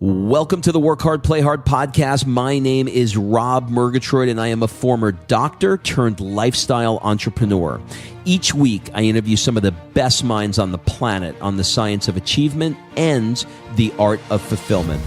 Welcome to the Work Hard, Play Hard podcast. My name is Rob Murgatroyd, and I am a former doctor turned lifestyle entrepreneur. Each week, I interview some of the best minds on the planet on the science of achievement and the art of fulfillment.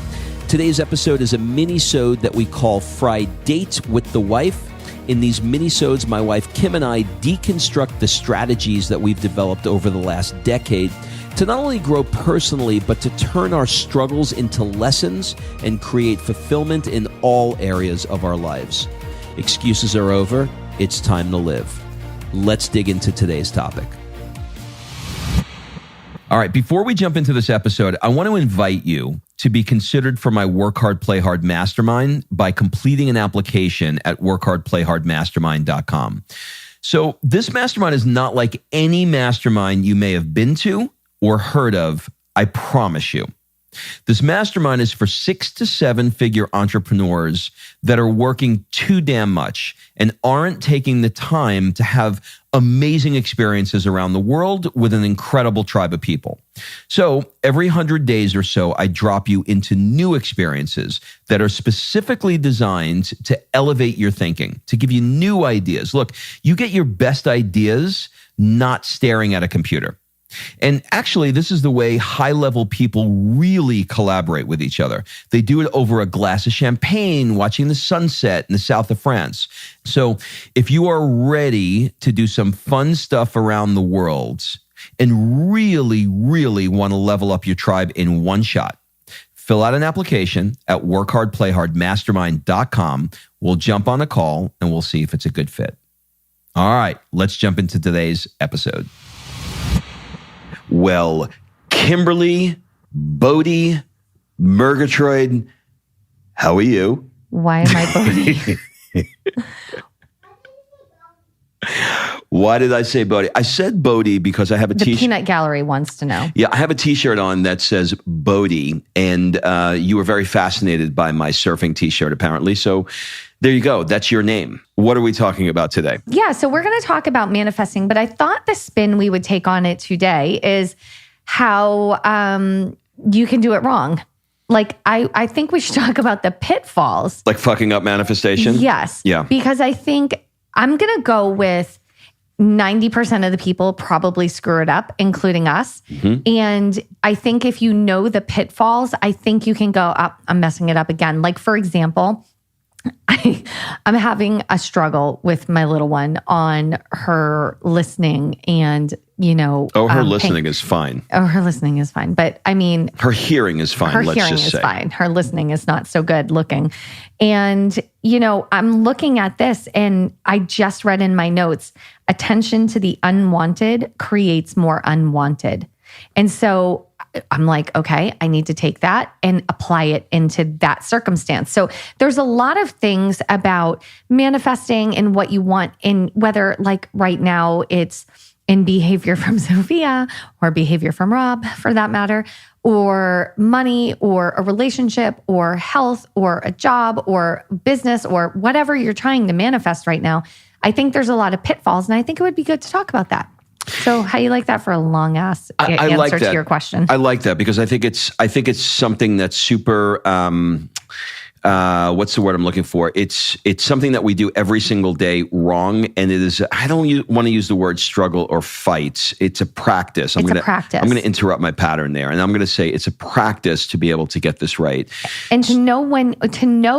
Today's episode is a mini-sode that we call Fri-Date with the Wife. In these mini-sodes, my wife Kim and I deconstruct the strategies that we've developed over the last decade to not only grow personally, but to turn our struggles into lessons and create fulfillment in all areas of our lives. Excuses are over. It's time to live. Let's dig into today's topic. All right, before we jump into this episode, I want to invite you to be considered for my Work Hard, Play Hard Mastermind by completing an application at workhardplayhardmastermind.com. So this mastermind is not like any mastermind you may have been to or heard of, I promise you. This mastermind is for 6 to 7 figure entrepreneurs that are working too damn much and aren't taking the time to have amazing experiences around the world with an incredible tribe of people. So every 100 days or so, I drop you into new experiences that are specifically designed to elevate your thinking, to give you new ideas. Look, you get your best ideas not staring at a computer. And actually, this is the way high-level people really collaborate with each other. They do it over a glass of champagne, watching the sunset in the south of France. So if you are ready to do some fun stuff around the world and really, really want to level up your tribe in one shot, fill out an application at workhardplayhardmastermind.com. We'll jump on a call and we'll see if it's a good fit. All right, let's jump into today's episode. Well, Kimberly, Bodie, Murgatroyd, how are you? Why am I Bodie? Why did I say Bodie? I said Bodie because I have a The t-shirt. Peanut Gallery wants to know. Yeah, I have a t-shirt on that says Bodie, and you were very fascinated by my surfing t-shirt, apparently. So there you go. That's your name. What are we talking about today? Yeah, so we're going to talk about manifesting, but I thought the spin we would take on it today is how you can do it wrong. Like, I think we should talk about the pitfalls. Like fucking up manifestation? Yes. Yeah. Because I think I'm going to go with 90% of the people probably screw it up, including us. Mm-hmm. And I think if you know the pitfalls, I think you can go, oh, I'm messing it up again. Like, for example, I'm having a struggle with my little one on her listening and, you know. Oh, her listening is fine. Oh, her listening is fine. But I mean. Her hearing is fine, let's just say. Her hearing is fine. Her listening is not so good looking. And, you know, I'm looking at this and I just read in my notes, attention to the unwanted creates more unwanted. And so I'm like, okay, I need to take that and apply it into that circumstance. So there's a lot of things about manifesting and what you want in, whether like right now it's in behavior from Sophia or behavior from Rob for that matter, or money or a relationship or health or a job or business or whatever you're trying to manifest right now. I think there's a lot of pitfalls and I think it would be good to talk about that. So how you like that for a long ass answer like to your question? I like that because I think it's something that's super, what's the word I'm looking for? It's something that we do every single day wrong. And it is, I don't want to use the word struggle or fight. It's a practice. I'm going to interrupt my pattern there. And I'm going to say it's a practice to be able to get this right. And to know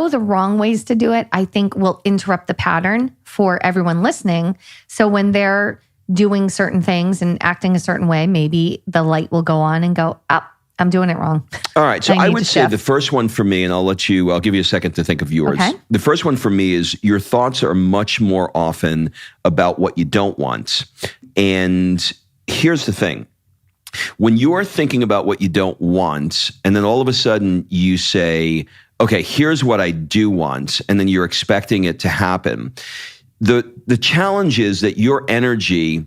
the wrong ways to do it, I think will interrupt the pattern for everyone listening. So when they're doing certain things and acting a certain way, maybe the light will go on and go, oh, I'm doing it wrong. All right. So I would say the first one for me, and I'll give you a second to think of yours. Okay. The first one for me is your thoughts are much more often about what you don't want. And here's the thing. When you're thinking about what you don't want, and then all of a sudden you say, okay, here's what I do want, and then you're expecting it to happen. The challenge is that your energy,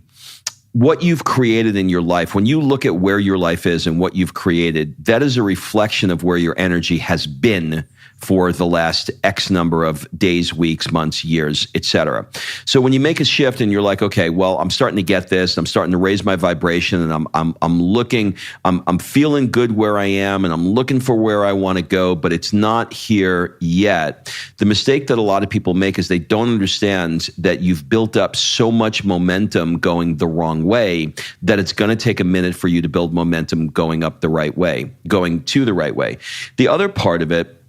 what you've created in your life, when you look at where your life is and what you've created, that is a reflection of where your energy has been for the last X number of days, weeks, months, years, etc. So when you make a shift and you're like, okay, well, I'm starting to get this, I'm starting to raise my vibration, and I'm feeling good where I am, and I'm looking for where I want to go, but it's not here yet. The mistake that a lot of people make is they don't understand that you've built up so much momentum going the wrong way that it's going to take a minute for you to build momentum going to the right way. The other part of it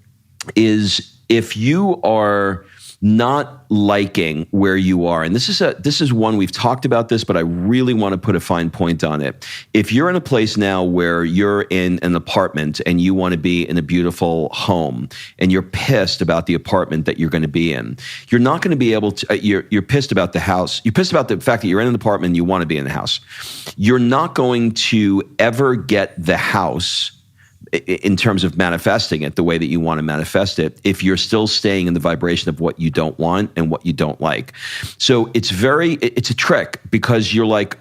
is if you are not liking where you are, and this is one, we've talked about this, but I really want to put a fine point on it. If you're in a place now where you're in an apartment and you want to be in a beautiful home, and you're pissed about the apartment that you're going to be in, you're not going to be able to, you're pissed about the house, you're pissed about the fact that you're in an apartment and you want to be in the house. You're not going to ever get the house in terms of manifesting it the way that you want to manifest it if you're still staying in the vibration of what you don't want and what you don't like. So it's a trick, because you're like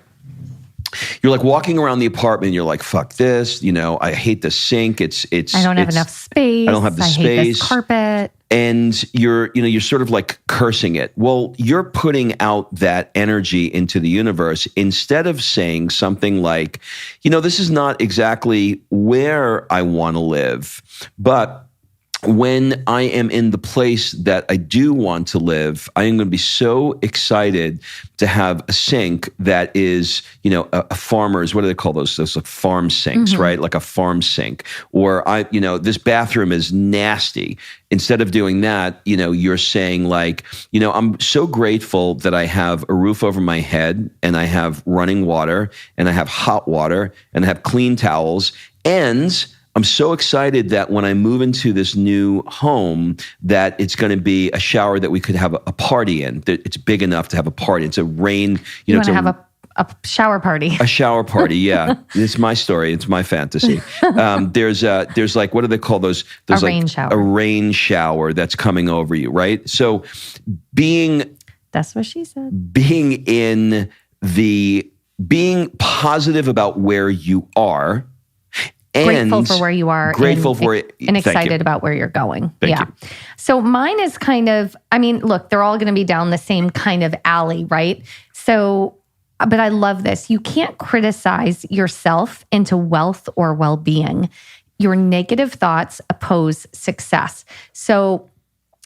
walking around the apartment and you're like, fuck this, I hate the sink. I don't have enough space. I don't have the space. I hate this carpet. And you're sort of like cursing it. Well, you're putting out that energy into the universe instead of saying something like, this is not exactly where I want to live, but when I am in the place that I do want to live, I am going to be so excited to have a sink that is, a farmer's, what do they call those? Those like farm sinks, right? Like a farm sink. Or this bathroom is nasty. Instead of doing that, you're saying like, I'm so grateful that I have a roof over my head, and I have running water, and I have hot water, and I have clean towels, and I'm so excited that when I move into this new home, that it's going to be a shower that we could have a party in. That it's big enough to have a party. It's a rain. You want to have a shower party. A shower party, yeah. It's my story. It's my fantasy. There's like, what do they call those? There's a like rain shower. A rain shower that's coming over you, right? So that's what she said. Being positive about where you are, and grateful for where you are, and excited about where you're going. Thank you. So mine is kind of, look, they're all going to be down the same kind of alley, right? So, but I love this. You can't criticize yourself into wealth or well-being. Your negative thoughts oppose success. So,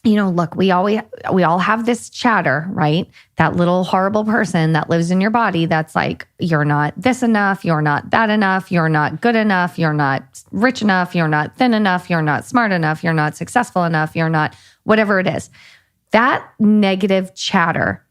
look, we all have this chatter, right? That little horrible person that lives in your body that's like, you're not this enough, you're not that enough, you're not good enough, you're not rich enough, you're not thin enough, you're not smart enough, you're not successful enough, you're not whatever it is. That negative chatter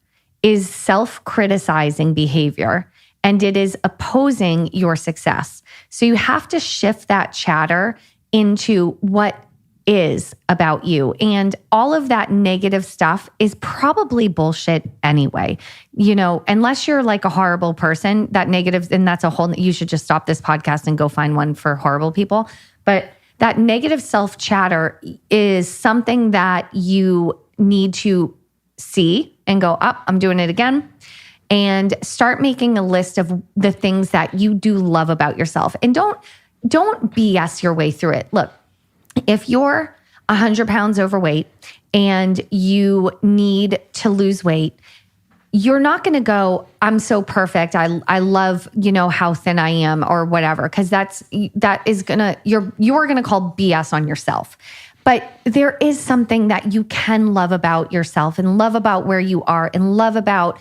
is self-criticizing behavior, and it is opposing your success. So you have to shift that chatter into what is about you. And all of that negative stuff is probably bullshit anyway. Unless you're like a horrible person, that negative, and that's you should just stop this podcast and go find one for horrible people. But that negative self-chatter is something that you need to see and go, I'm doing it again. And start making a list of the things that you do love about yourself. And don't BS your way through it. Look, if you're 100 pounds overweight and you need to lose weight, you're not going to go, I'm so perfect. I love, how thin I am or whatever, because you're going to call BS on yourself. But there is something that you can love about yourself, and love about where you are, and love about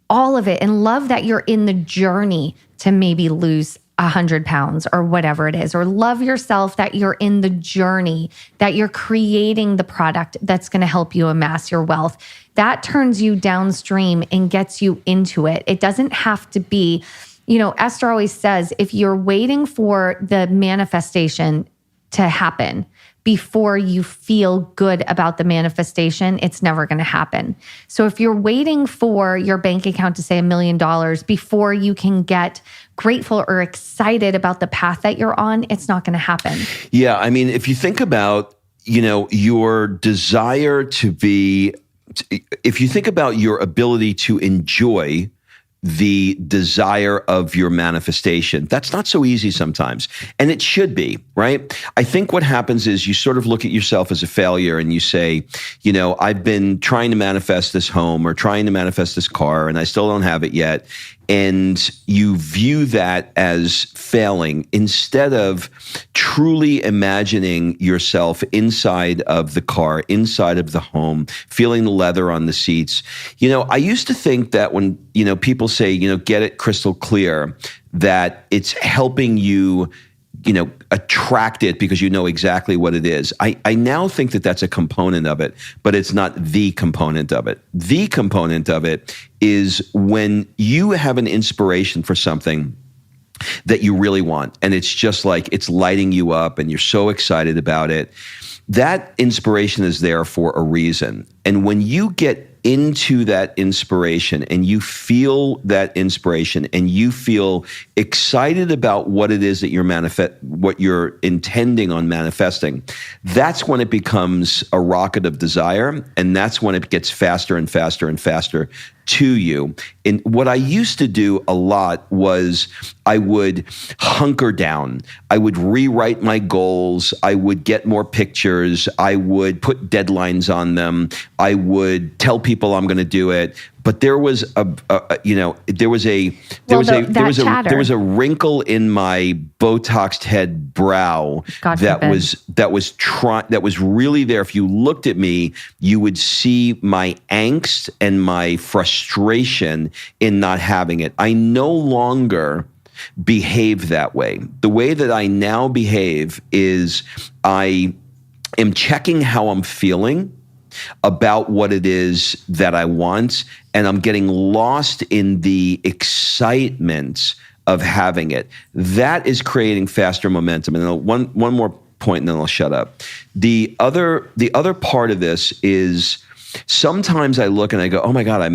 all of it, and love that you're in the journey to maybe lose 100 pounds or whatever it is, or love yourself that you're in the journey, that you're creating the product that's going to help you amass your wealth. That turns you downstream and gets you into it. It doesn't have to be, Esther always says, if you're waiting for the manifestation to happen before you feel good about the manifestation, it's never going to happen. So if you're waiting for your bank account to say $1 million before you can get grateful or excited about the path that you're on, it's not going to happen. Yeah. If you think about, your desire to be, if you think about your ability to enjoy the desire of your manifestation, that's not so easy sometimes. And it should be. right? I think what happens is you sort of look at yourself as a failure and you say, I've been trying to manifest this home or trying to manifest this car and I still don't have it yet. And you view that as failing instead of truly imagining yourself inside of the car, inside of the home, feeling the leather on the seats. I used to think that when, people say, get it crystal clear, that it's helping you attract it because you know exactly what it is. I now think that that's a component of it, but it's not the component of it. The component of it is when you have an inspiration for something that you really want, and it's just like it's lighting you up and you're so excited about it. That inspiration is there for a reason. And when you get into that inspiration and you feel that inspiration and you feel excited about what it is that what you're intending on manifesting, that's when it becomes a rocket of desire, and that's when it gets faster and faster and faster to you. And what I used to do a lot was I would hunker down. I would rewrite my goals. I would get more pictures. I would put deadlines on them. I would tell people I'm going to do it. But there was a wrinkle in my Botoxed head brow that was really there. If you looked at me, you would see my angst and my frustration in not having it. I no longer behave that way. The way that I now behave is I am checking how I'm feeling about what it is that I want, and I'm getting lost in the excitement of having it. That is creating faster momentum. And one more point, and then I'll shut up. The other part of this is sometimes I look and I go, oh my God, I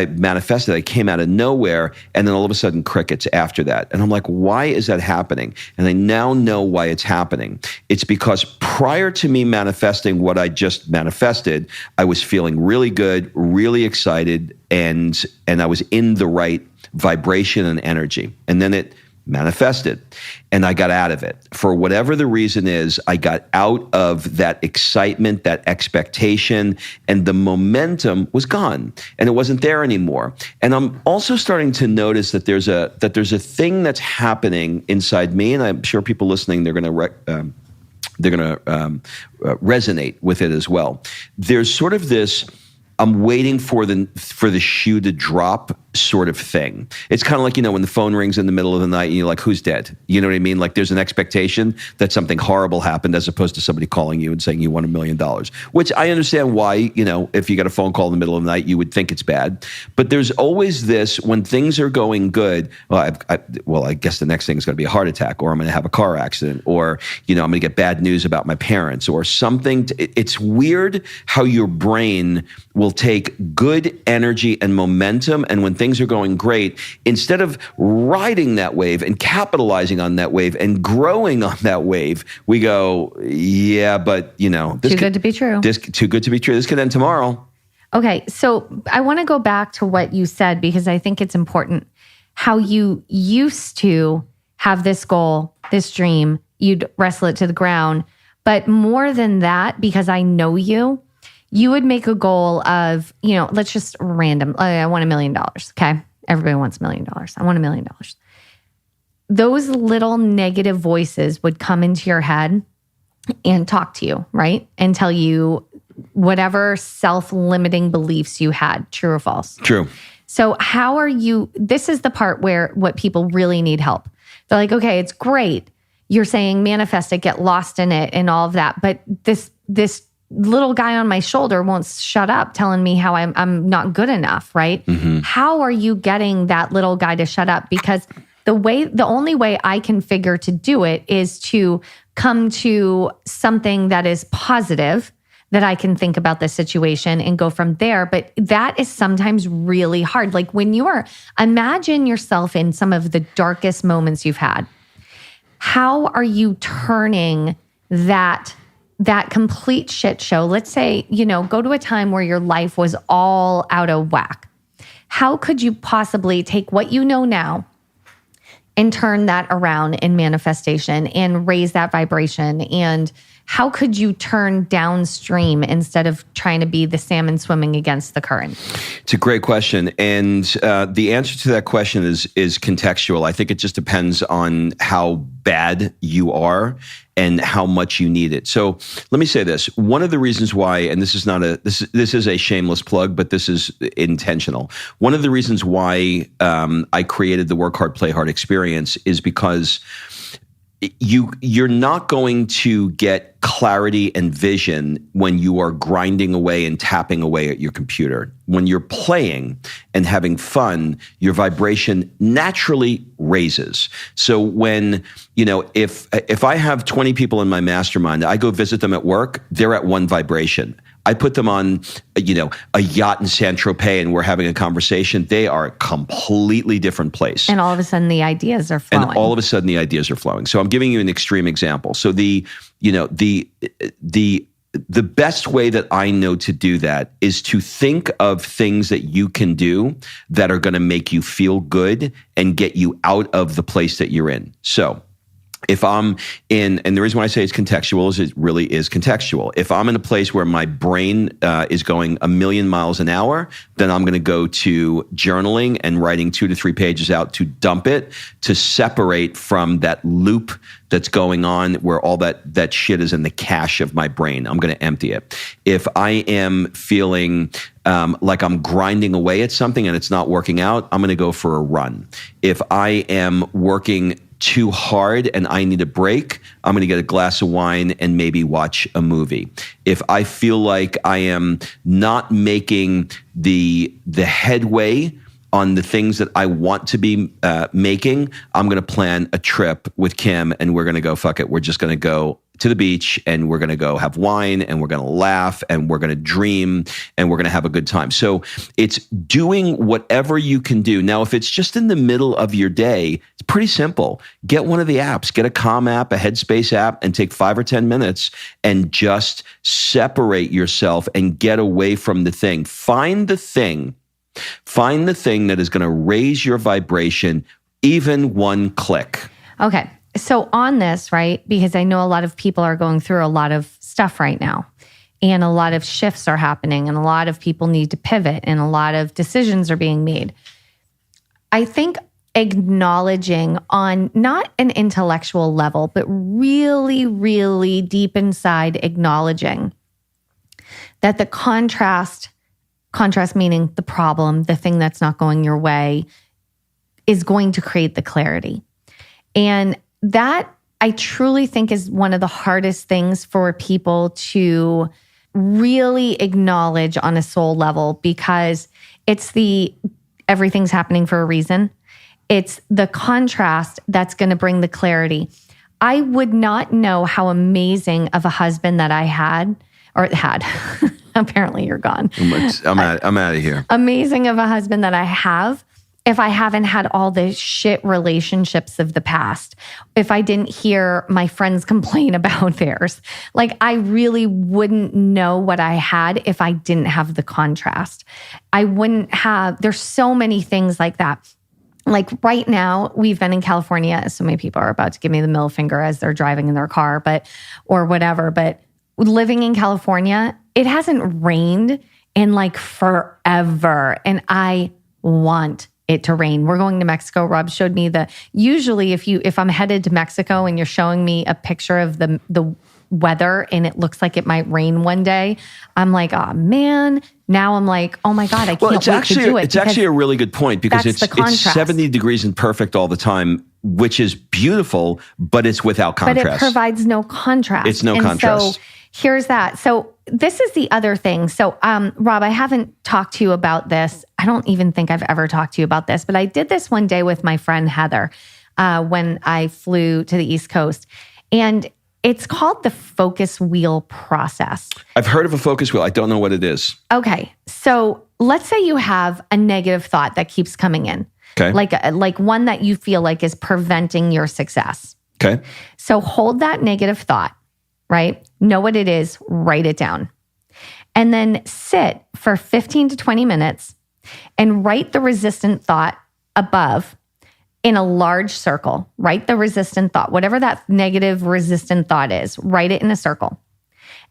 manifested. I came out of nowhere, and then all of a sudden crickets after that. And I'm like, why is that happening? And I now know why it's happening. It's because prior to me manifesting what I just manifested, I was feeling really good, really excited, and I was in the right vibration and energy. And then it manifested, and I got out of it. For whatever the reason is, I got out of that excitement, that expectation, and the momentum was gone, and it wasn't there anymore. And I'm also starting to notice that there's a thing that's happening inside me, and I'm sure people listening, they're going to resonate with it as well. There's sort of this, I'm waiting for the shoe to drop sort of thing. It's kind of like, when the phone rings in the middle of the night and you're like, who's dead? You know what I mean? Like there's an expectation that something horrible happened as opposed to somebody calling you and saying you won $1 million, which I understand why, if you get a phone call in the middle of the night, you would think it's bad. But there's always this, when things are going good, I guess the next thing is going to be a heart attack, or I'm going to have a car accident, or, I'm going to get bad news about my parents or something. It's weird how your brain will take good energy and momentum, and when things are going great, instead of riding that wave and capitalizing on that wave and growing on that wave, we go, yeah, but this too good to be true. Too good to be true. This could end tomorrow. Okay, so I want to go back to what you said, because I think it's important how you used to have this goal, this dream, you'd wrestle it to the ground. But more than that, because I know you would make a goal of, let's just random. I want $1 million. Okay. Everybody wants $1 million. I want $1 million. Those little negative voices would come into your head and talk to you, right? And tell you whatever self-limiting beliefs you had, true or false. True. So how are you, this is the part where what people really need help. They're like, okay, it's great. You're saying manifest it, get lost in it and all of that. But this little guy on my shoulder won't shut up telling me how I'm not good enough, right? Mm-hmm. How are you getting that little guy to shut up? Because the only way I can figure to do it is to come to something that is positive, that I can think about the situation and go from there. But that is sometimes really hard. Like imagine yourself in some of the darkest moments you've had. How are you turning that complete shit show? Let's say, go to a time where your life was all out of whack. How could you possibly take what you know now and turn that around in manifestation and raise that vibration? And how could you turn downstream instead of trying to be the salmon swimming against the current? It's a great question. And the answer to that question is contextual. I think it just depends on how bad you are and how much you need it. So let me say this. One of the reasons why, and this is not this is a shameless plug, but this is intentional. One of the reasons why I created the Work Hard, Play Hard experience is because you're not going to get clarity and vision when you are grinding away and tapping away at your computer. When you're playing and having fun, your vibration naturally raises. So when, if I have 20 people in my mastermind, I go visit them at work, they're at one vibration. I put them on, a yacht in Saint-Tropez and we're having a conversation. They are a completely different place. And all of a sudden the ideas are flowing. So I'm giving you an extreme example. So the best way that I know to do that is to think of things that you can do that are going to make you feel good and get you out of the place that you're in. So if I'm in, and the reason why I say it's contextual is it really is contextual. If I'm in a place where my brain is going 1,000,000 miles an hour, then I'm going to go to journaling and writing 2 to 3 pages out to dump it, to separate from that loop that's going on where all that shit is in the cache of my brain. I'm going to empty it. If I am feeling like I'm grinding away at something and it's not working out, I'm going to go for a run. If I am working too hard and I need a break, I'm going to get a glass of wine and maybe watch a movie. If I feel like I am not making the headway on the things that I want to be making, I'm going to plan a trip with Kim and we're going to go, fuck it, we're just going to go to the beach and we're going to go have wine and we're going to laugh and we're going to dream and we're going to have a good time. So it's doing whatever you can do. Now, if it's just in the middle of your day, it's pretty simple. Get one of the apps, get a Calm app, a Headspace app, and take 5 or 10 minutes and just separate yourself and get away from the thing. Find the thing that is going to raise your vibration, even one click. Okay. So on this, right, because I know a lot of people are going through a lot of stuff right now and a lot of shifts are happening and a lot of people need to pivot and a lot of decisions are being made. I think acknowledging on not an intellectual level, but really, really deep inside acknowledging that the contrast meaning the problem, the thing that's not going your way, is going to create the clarity. And that I truly think is one of the hardest things for people to really acknowledge on a soul level, because it's everything's happening for a reason. It's the contrast that's going to bring the clarity. I would not know how amazing of a husband that I had. Apparently you're gone. I'm out of here. Amazing of a husband that I have, if I haven't had all the shit relationships of the past, if I didn't hear my friends complain about theirs. Like, I really wouldn't know what I had if I didn't have the contrast. There's so many things like that. Like right now, we've been in California. So many people are about to give me the middle finger as they're driving in their car, or whatever. But living in California, it hasn't rained in like forever. And I want it to rain. We're going to Mexico. Rob showed me usually if I'm headed to Mexico and you're showing me a picture of the weather and it looks like it might rain one day, I'm like, oh man. Now I'm like, oh my God, I can't wait to do it. It's actually a really good point, because it's 70 degrees and perfect all the time, which is beautiful, but it's without contrast. But it provides no contrast. It's no contrast. So here's that. So this is the other thing. So Rob, I haven't talked to you about this. I don't even think I've ever talked to you about this, but I did this one day with my friend Heather when I flew to the East Coast. And it's called the focus wheel process. I've heard of a focus wheel. I don't know what it is. Okay. So let's say you have a negative thought that keeps coming in. Okay. Like one that you feel like is preventing your success. Okay. So hold that negative thought, right? Know what it is, write it down. And then sit for 15 to 20 minutes and write the resistant thought above in a large circle. Write the resistant thought, whatever that negative resistant thought is, write it in a circle.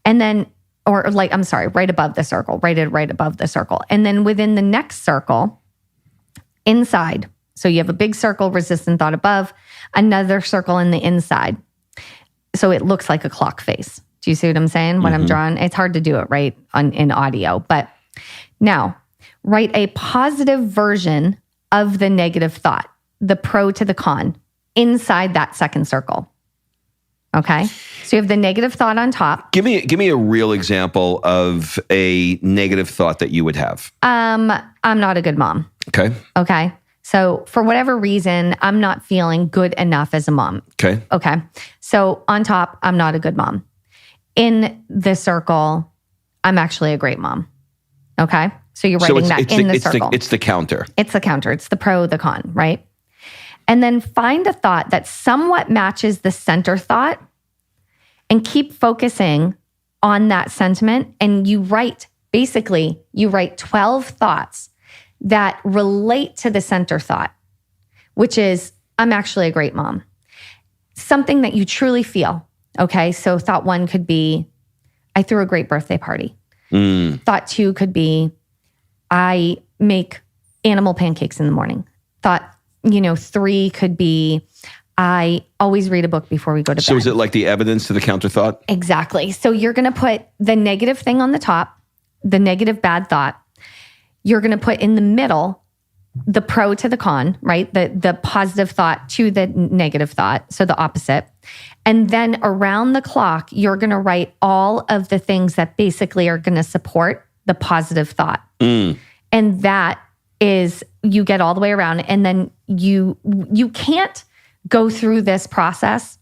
And then, right above the circle, write it right above the circle. And then within the next circle, inside. So you have a big circle, resistant thought above, another circle in the inside. So it looks like a clock face. Do you see what I'm saying? When I'm drawing, it's hard to do it right in audio. But now, write a positive version of the negative thought, the pro to the con, inside that second circle. Okay? So you have the negative thought on top. Give me a real example of a negative thought that you would have. I'm not a good mom. Okay. So for whatever reason, I'm not feeling good enough as a mom. Okay. So on top, I'm not a good mom. In the circle, I'm actually a great mom. Okay. So you're writing that in the circle. It's the counter. It's the counter. It's the pro, the con, right? And then find a thought that somewhat matches the center thought and keep focusing on that sentiment. And you write 12 thoughts that relate to the center thought, which is, I'm actually a great mom. Something that you truly feel. Okay. So thought 1 could be, I threw a great birthday party. Thought 2 could be, I make animal pancakes in the morning. Thought, 3 could be, I always read a book before we go to bed. So is it like the evidence to the counter thought? Exactly. So you're going to put the negative thing on the top, the negative bad thought. You're going to put in the middle the pro to the con, right? The positive thought to the negative thought. So the opposite. And then around the clock, you're going to write all of the things that basically are going to support the positive thought. And that is, you get all the way around. And then you can't go through this process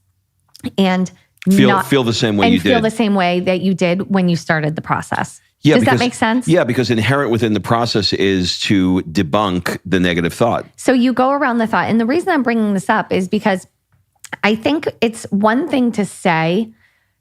and feel the same way you did. Feel the same way that you did when you started the process. Yeah, Does that make sense? Yeah, because inherent within the process is to debunk the negative thought. So you go around the thought. And the reason I'm bringing this up is because I think it's one thing to say,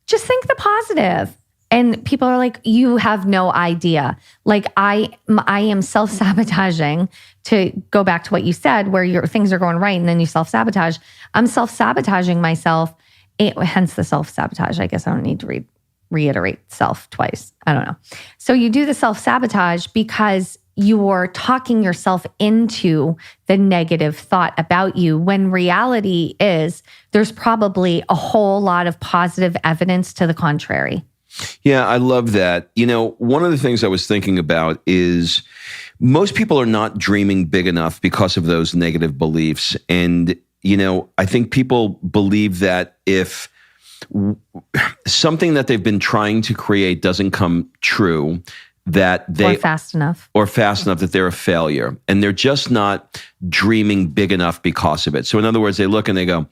just think the positive. And people are like, you have no idea. Like I am self-sabotaging, to go back to what you said, where your things are going right and then you self-sabotage. I'm self-sabotaging myself, hence the self-sabotage. I guess I don't need to reiterate self twice. I don't know. So you do the self-sabotage because you're talking yourself into the negative thought about you, when reality is there's probably a whole lot of positive evidence to the contrary. Yeah, I love that. One of the things I was thinking about is most people are not dreaming big enough because of those negative beliefs. And, I think people believe that if something that they've been trying to create doesn't come true, that they or fast enough that they're a failure, and they're just not dreaming big enough because of it. So in other words, they look and they go,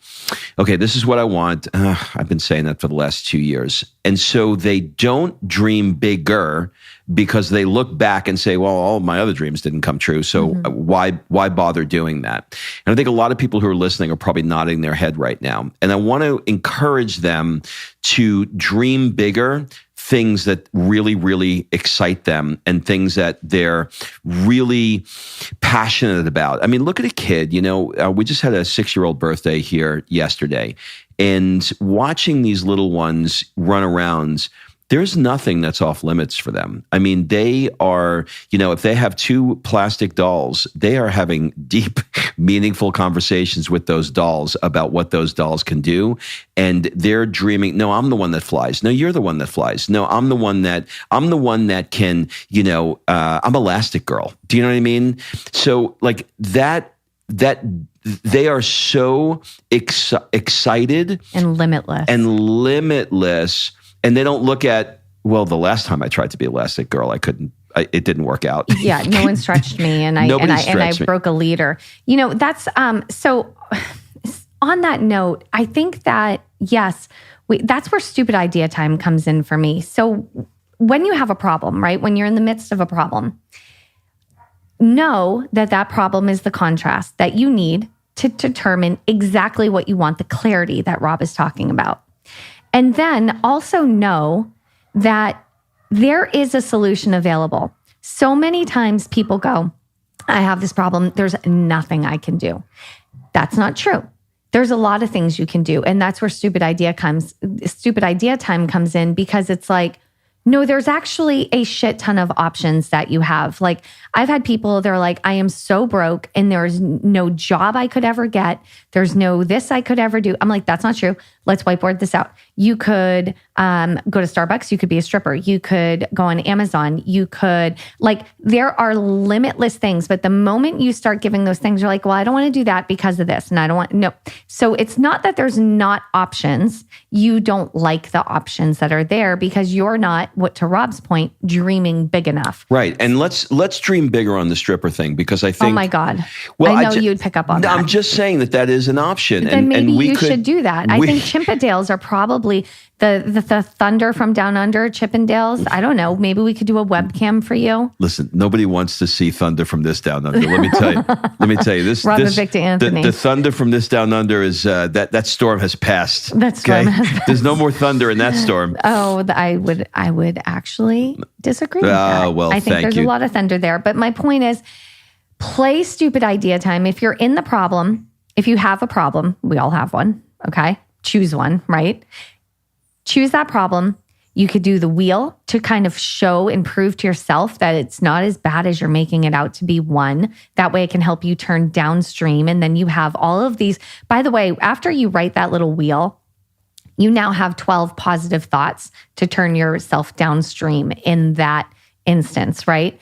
okay, this is what I want. I've been saying that for the last 2 years. And so they don't dream bigger because they look back and say, well, all my other dreams didn't come true. So why bother doing that? And I think a lot of people who are listening are probably nodding their head right now. And I want to encourage them to dream bigger, things that really, really excite them and things that they're really passionate about. I mean, look at a kid, we just had a 6-year-old birthday here yesterday, and watching these little ones run around, there's nothing that's off limits for them. I mean, they are, if they have 2 plastic dolls, they are having deep, meaningful conversations with those dolls about what those dolls can do. And they're dreaming, no, I'm the one that flies. No, you're the one that flies. No, I'm the one that can, I'm Elastic Girl. Do you know what I mean? So like that they are so excited and limitless. And they don't look at, well, the last time I tried to be Elastic Girl, it didn't work out. Yeah, no one stretched me, and I broke a leader. That's so. On that note, I think that yes, that's where stupid idea time comes in for me. So when you have a problem, right? When you're in the midst of a problem, know that problem is the contrast that you need to determine exactly what you want, the clarity that Rob is talking about. And then also know that there is a solution available. So many times people go, I have this problem. There's nothing I can do. that's not true. There's a lot of things you can do. And that's where stupid idea time comes in, because it's like, no, there's actually a shit ton of options that you have. Like, I've had people, they're like, I am so broke and there's no job I could ever get. There's no this I could ever do. I'm like, that's not true. Let's whiteboard this out. You could go to Starbucks. You could be a stripper. You could go on Amazon. You could, like, there are limitless things. But the moment you start giving those things, you're like, well, I don't want to do that because of this. And I don't want, no. So it's not that there's not options. You don't like the options that are there because you're not, what to Rob's point, dreaming big enough. Right. And let's dream bigger on the stripper thing, because I think, oh my God. Well, I know you'd pick up on that. I'm just saying that is an option. Then maybe you should do that. I think Chippendales are probably the thunder from down under, Chippendales. I don't know. Maybe we could do a webcam for you. Listen, nobody wants to see thunder from this down under. Let me tell you this. Robin Victor Anthony. The thunder from this down under is that storm has passed. That storm has passed. There's no more thunder in that storm. Oh, I would actually disagree with that. Well, I think there's a lot of thunder there. But my point is, play stupid idea time. If you're in the problem, if you have a problem, we all have one, okay? Choose one, right? Choose that problem. You could do the wheel to kind of show and prove to yourself that it's not as bad as you're making it out to be. One, that way it can help you turn downstream. And then you have all of these. By the way, after you write that little wheel, you now have 12 positive thoughts to turn yourself downstream in that instance, right?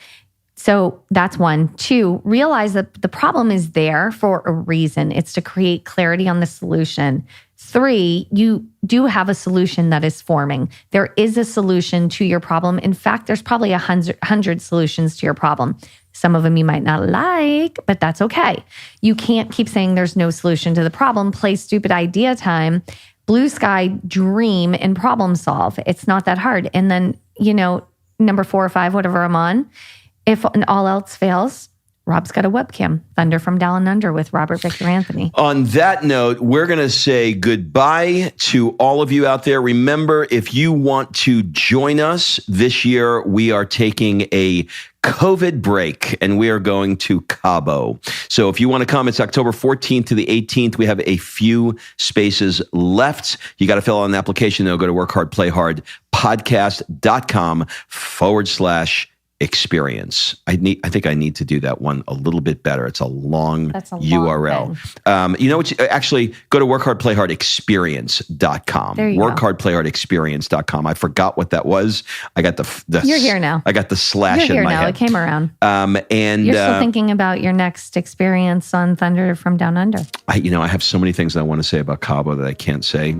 So that's one. Two, realize that the problem is there for a reason. It's to create clarity on the solution. Three, you do have a solution that is forming. There is a solution to your problem. In fact, there's probably 100 solutions to your problem. Some of them you might not like, but that's okay. You can't keep saying there's no solution to the problem. Play stupid idea time, blue sky, dream, and problem solve. It's not that hard. And then, number 4 or 5, whatever I'm on, if all else fails, Rob's got a webcam, Thunder from Down Under with Robert Victor Anthony. On that note, we're going to say goodbye to all of you out there. Remember, if you want to join us this year, we are taking a COVID break and we are going to Cabo. So if you want to come, it's October 14th to the 18th. We have a few spaces left. You got to fill out an application though. Go to workhardplayhard.podcast.com/experience. I think I need to do that one a little bit better. It's a long URL. You know what? Actually, go to workhardplayhardexperience.com. Workhardplayhardexperience.com. I forgot what that was. I got the You're here now. I got the slash You're in my here now. head. It came around. And you're still thinking about your next experience on Thunder from Down Under. I have so many things I want to say about Cabo that I can't say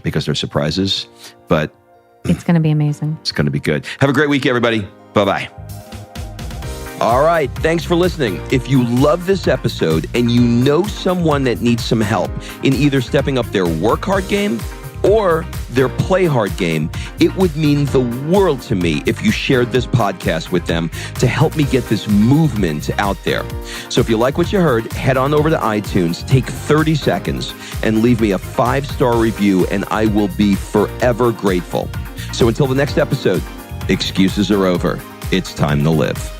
because they're surprises, but it's going to be amazing. It's going to be good. Have a great week, everybody. Bye-bye. All right. Thanks for listening. If you love this episode and you know someone that needs some help in either stepping up their work hard game or their play hard game, it would mean the world to me if you shared this podcast with them to help me get this movement out there. So if you like what you heard, head on over to iTunes, take 30 seconds and leave me a 5-star review, and I will be forever grateful. So until the next episode, excuses are over. It's time to live.